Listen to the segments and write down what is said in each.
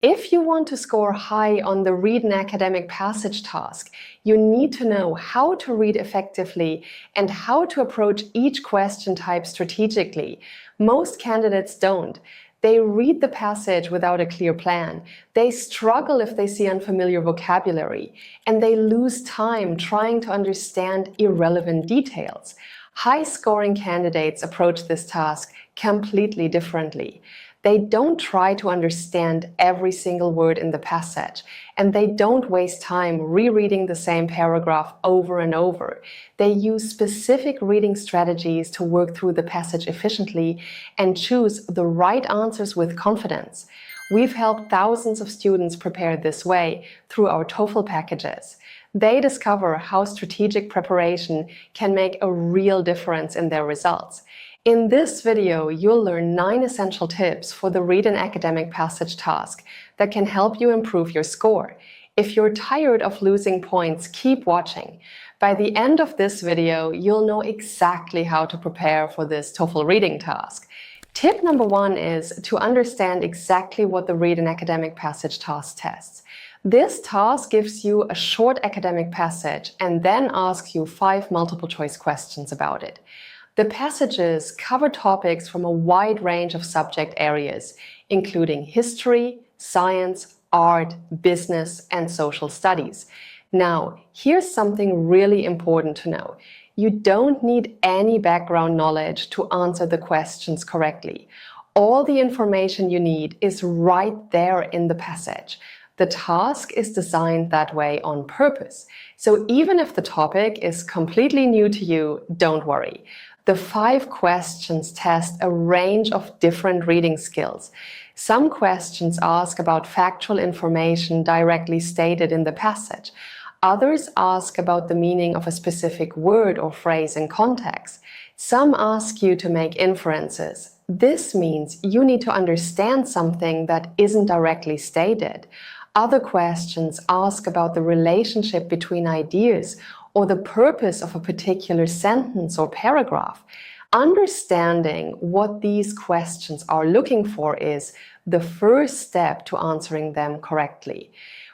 If you want to score high on the Read an Academic Passage task, you need to know how to read effectively and how to approach each question type strategically. Most candidates don't. They read the passage without a clear plan. They struggle if they see unfamiliar vocabulary, and they lose time trying to understand irrelevant details. High-scoring candidates approach this task completely differently. They don't try to understand every single word in the passage, and they don't waste time rereading the same paragraph over and over. They use specific reading strategies to work through the passage efficiently and choose the right answers with confidence. We've helped thousands of students prepare this way through our TOEFL packages. They discover how strategic preparation can make a real difference in their results. In this video, you'll learn 9 essential tips for the Read an Academic Passage task that can help you improve your score. If you're tired of losing points, keep watching. By the end of this video, you'll know exactly how to prepare for this TOEFL reading task. Tip number 1 is to understand exactly what the Read an Academic Passage task tests. This task gives you a short academic passage and then asks you 5 multiple-choice questions about it. The passages cover topics from a wide range of subject areas, including history, science, art, business, and social studies. Now, here's something really important to know. You don't need any background knowledge to answer the questions correctly. All the information you need is right there in the passage. The task is designed that way on purpose. So even if the topic is completely new to you, don't worry. The 5 questions test a range of different reading skills. Some questions ask about factual information directly stated in the passage. Others ask about the meaning of a specific word or phrase in context. Some ask you to make inferences. This means you need to understand something that isn't directly stated. Other questions ask about the relationship between ideas or the purpose of a particular sentence or paragraph. Understanding what these questions are looking for is the first step to answering them correctly.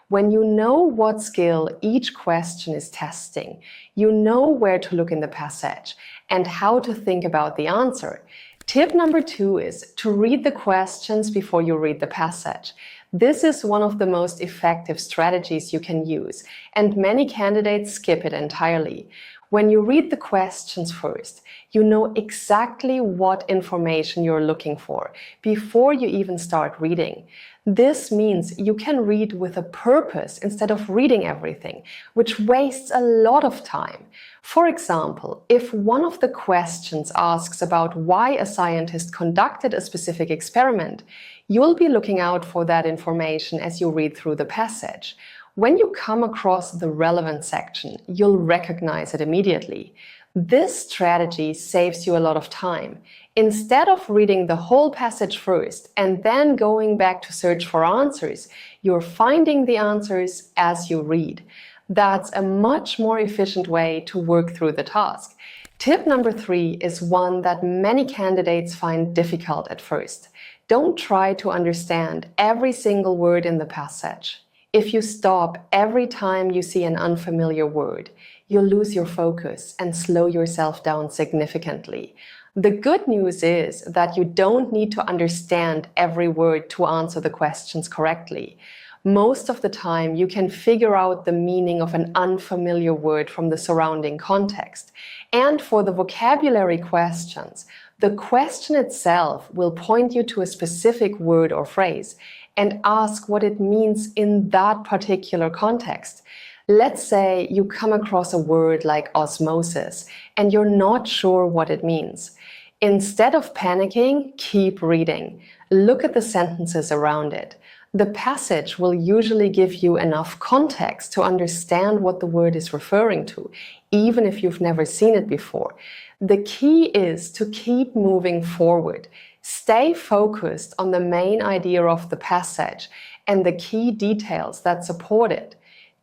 When you know what skill each question is testing, you know where to look in the passage and how to think about the answer. Tip number 2 is to read the questions before you read the passage. This is one of the most effective strategies you can use, and many candidates skip it entirely. When you read the questions first, you know exactly what information you're looking for before you even start reading. This means you can read with a purpose instead of reading everything, which wastes a lot of time. For example, if one of the questions asks about why a scientist conducted a specific experiment, you'll be looking out for that information as you read through the passage. When you come across the relevant section, you'll recognize it immediately. This strategy saves you a lot of time. Instead of reading the whole passage first and then going back to search for answers, you're finding the answers as you read. That's a much more efficient way to work through the task. Tip number 3 is one that many candidates find difficult at first. Don't try to understand every single word in the passage. If you stop every time you see an unfamiliar word, you'll lose your focus and slow yourself down significantly. The good news is that you don't need to understand every word to answer the questions correctly. Most of the time, you can figure out the meaning of an unfamiliar word from the surrounding context. And for the vocabulary questions, the question itself will point you to a specific word or phrase and ask what it means in that particular context. Let's say you come across a word like osmosis and you're not sure what it means. Instead of panicking, keep reading. Look at the sentences around it. The passage will usually give you enough context to understand what the word is referring to, even if you've never seen it before. The key is to keep moving forward. Stay focused on the main idea of the passage and the key details that support it.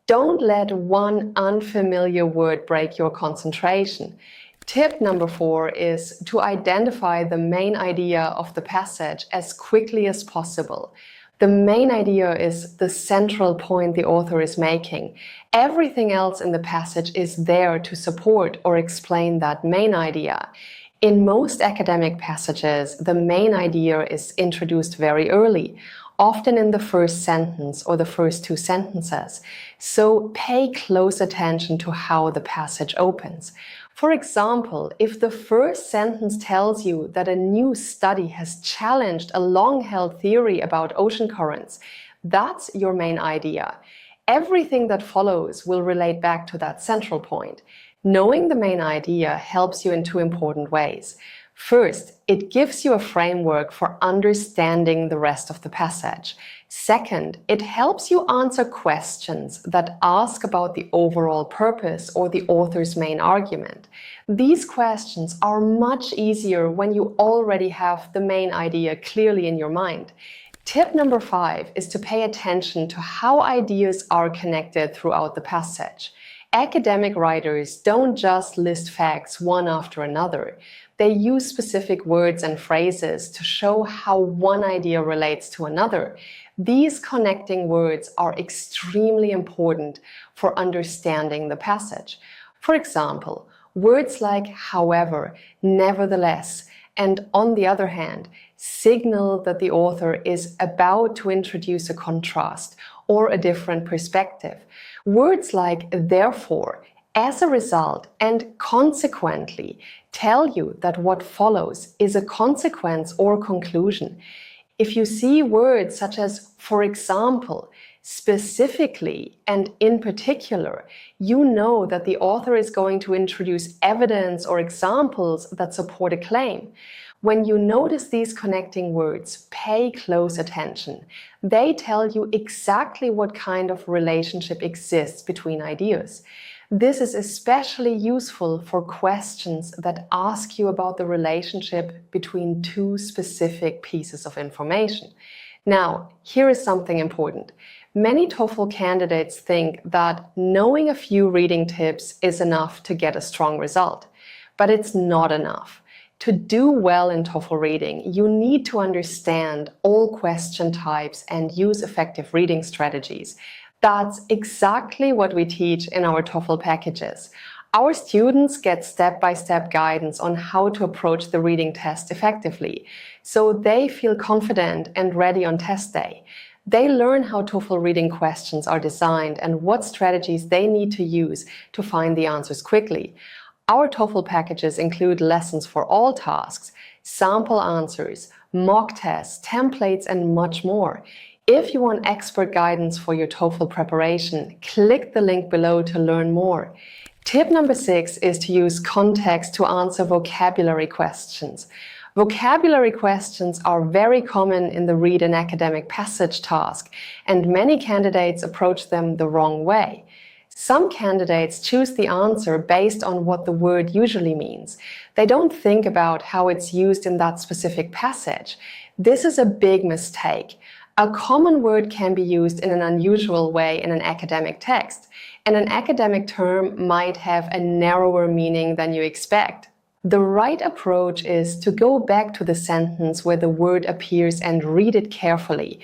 Don't let one unfamiliar word break your concentration. Tip number 4 is to identify the main idea of the passage as quickly as possible. The main idea is the central point the author is making. Everything else in the passage is there to support or explain that main idea. In most academic passages, the main idea is introduced very early, often in the first sentence or the first two sentences. So pay close attention to how the passage opens. For example, if the first sentence tells you that a new study has challenged a long-held theory about ocean currents, that's your main idea. Everything that follows will relate back to that central point. Knowing the main idea helps you in two important ways. First, it gives you a framework for understanding the rest of the passage. Second, it helps you answer questions that ask about the overall purpose or the author's main argument. These questions are much easier when you already have the main idea clearly in your mind. Tip number 5 is to pay attention to how ideas are connected throughout the passage. Academic writers don't just list facts one after another. They use specific words and phrases to show how one idea relates to another. These connecting words are extremely important for understanding the passage. For example, words like however, nevertheless, and on the other hand, signal that the author is about to introduce a contrast or a different perspective. Words like therefore, as a result, and consequently tell you that what follows is a consequence or conclusion. If you see words such as for example, specifically, and in particular, you know that the author is going to introduce evidence or examples that support a claim. When you notice these connecting words, pay close attention. They tell you exactly what kind of relationship exists between ideas. This is especially useful for questions that ask you about the relationship between two specific pieces of information. Now, here is something important. Many TOEFL candidates think that knowing a few reading tips is enough to get a strong result, but it's not enough. To do well in TOEFL reading, you need to understand all question types and use effective reading strategies. That's exactly what we teach in our TOEFL packages. Our students get step-by-step guidance on how to approach the reading test effectively, so they feel confident and ready on test day. They learn how TOEFL reading questions are designed and what strategies they need to use to find the answers quickly. Our TOEFL packages include lessons for all tasks, sample answers, mock tests, templates, and much more. If you want expert guidance for your TOEFL preparation, click the link below to learn more. Tip number 6 is to use context to answer vocabulary questions. Vocabulary questions are very common in the Read an Academic Passage task, and many candidates approach them the wrong way. Some candidates choose the answer based on what the word usually means. They don't think about how it's used in that specific passage. This is a big mistake. A common word can be used in an unusual way in an academic text, and an academic term might have a narrower meaning than you expect. The right approach is to go back to the sentence where the word appears and read it carefully.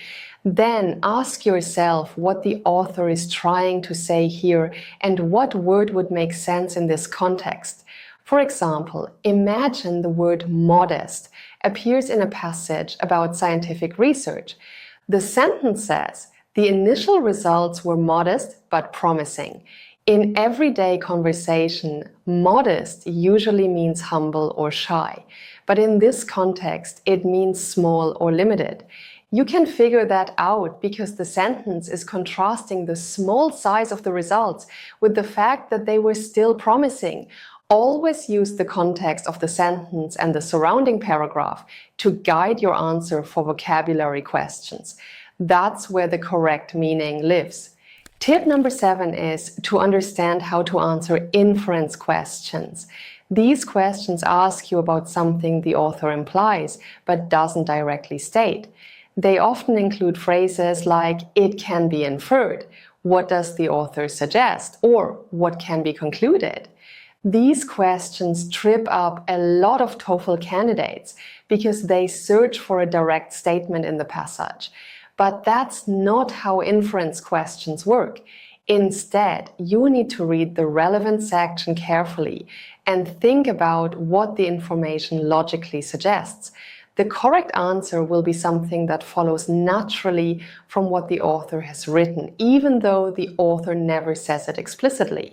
Then ask yourself what the author is trying to say here and what word would make sense in this context. For example, imagine the word modest appears in a passage about scientific research. The sentence says, the initial results were modest but promising. In everyday conversation, modest usually means humble or shy, but in this context, it means small or limited. You can figure that out because the sentence is contrasting the small size of the results with the fact that they were still promising. Always use the context of the sentence and the surrounding paragraph to guide your answer for vocabulary questions. That's where the correct meaning lives. Tip number 7 is to understand how to answer inference questions. These questions ask you about something the author implies, but doesn't directly state. They often include phrases like, it can be inferred, what does the author suggest, or what can be concluded. These questions trip up a lot of TOEFL candidates because they search for a direct statement in the passage. But that's not how inference questions work. Instead, you need to read the relevant section carefully and think about what the information logically suggests. The correct answer will be something that follows naturally from what the author has written, even though the author never says it explicitly.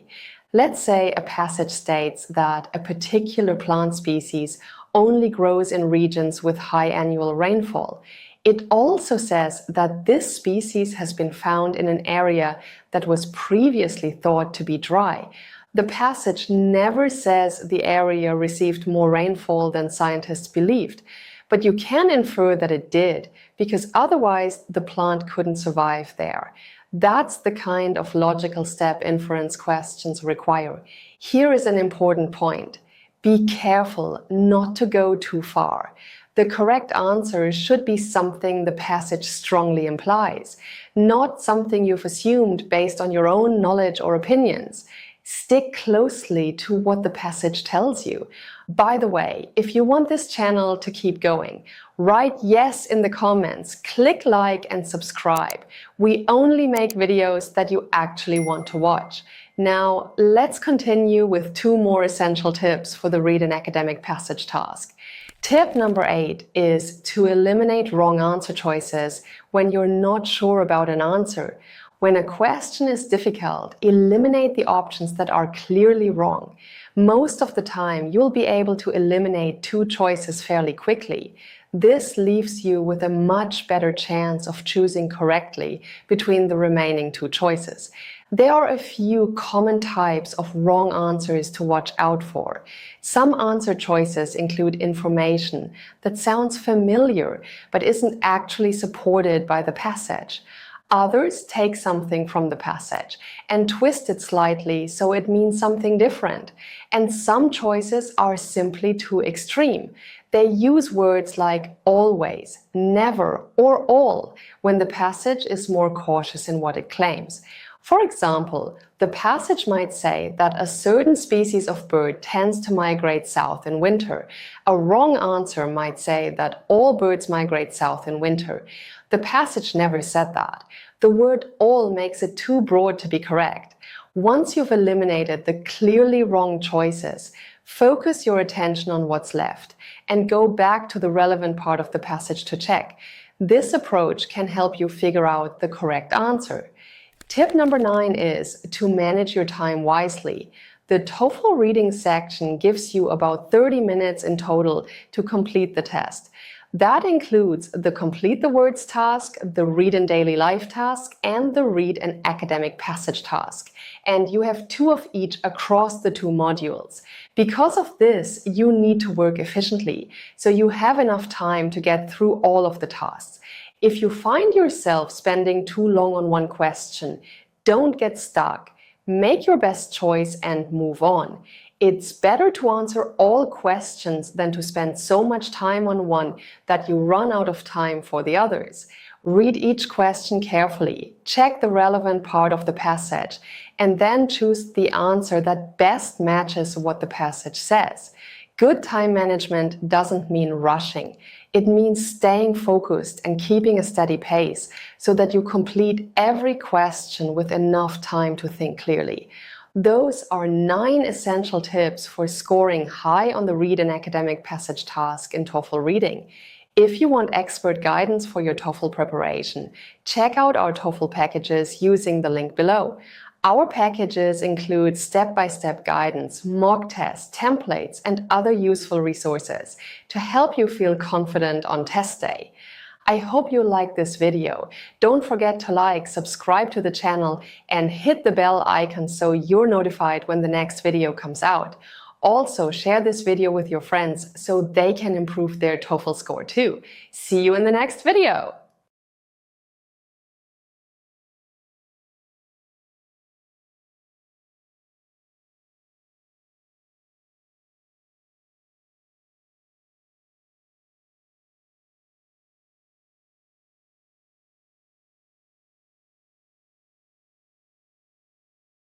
Let's say a passage states that a particular plant species only grows in regions with high annual rainfall. It also says that this species has been found in an area that was previously thought to be dry. The passage never says the area received more rainfall than scientists believed, but you can infer that it did, because otherwise the plant couldn't survive there. That's the kind of logical step inference questions require. Here is an important point. Be careful not to go too far. The correct answer should be something the passage strongly implies, not something you've assumed based on your own knowledge or opinions. Stick closely to what the passage tells you. By the way, if you want this channel to keep going, write yes in the comments, click like and subscribe. We only make videos that you actually want to watch. Now, let's continue with 2 more essential tips for the Read an Academic Passage task. Tip number 8 is to eliminate wrong answer choices when you're not sure about an answer. When a question is difficult, eliminate the options that are clearly wrong. Most of the time, you'll be able to eliminate 2 choices fairly quickly. This leaves you with a much better chance of choosing correctly between the remaining 2 choices. There are a few common types of wrong answers to watch out for. Some answer choices include information that sounds familiar but isn't actually supported by the passage. Others take something from the passage and twist it slightly so it means something different. And some choices are simply too extreme. They use words like always, never, or all when the passage is more cautious in what it claims. For example, the passage might say that a certain species of bird tends to migrate south in winter. A wrong answer might say that all birds migrate south in winter. The passage never said that. The word all makes it too broad to be correct. Once you've eliminated the clearly wrong choices, focus your attention on what's left and go back to the relevant part of the passage to check. This approach can help you figure out the correct answer. Tip number 9 is to manage your time wisely. The TOEFL reading section gives you about 30 minutes in total to complete the test. That includes the Complete the Words task, the Read in Daily Life task, and the Read an Academic Passage task. And you have 2 of each across the 2 modules. Because of this, you need to work efficiently, so you have enough time to get through all of the tasks. If you find yourself spending too long on one question, don't get stuck. Make your best choice and move on. It's better to answer all questions than to spend so much time on one that you run out of time for the others. Read each question carefully, check the relevant part of the passage, and then choose the answer that best matches what the passage says. Good time management doesn't mean rushing. It means staying focused and keeping a steady pace so that you complete every question with enough time to think clearly. Those are 9 essential tips for scoring high on the Read an Academic Passage task in TOEFL Reading. If you want expert guidance for your TOEFL preparation, check out our TOEFL packages using the link below. Our packages include step-by-step guidance, mock tests, templates, and other useful resources to help you feel confident on test day. I hope you liked this video. Don't forget to like, subscribe to the channel, and hit the bell icon so you're notified when the next video comes out. Also, share this video with your friends so they can improve their TOEFL score too. See you in the next video!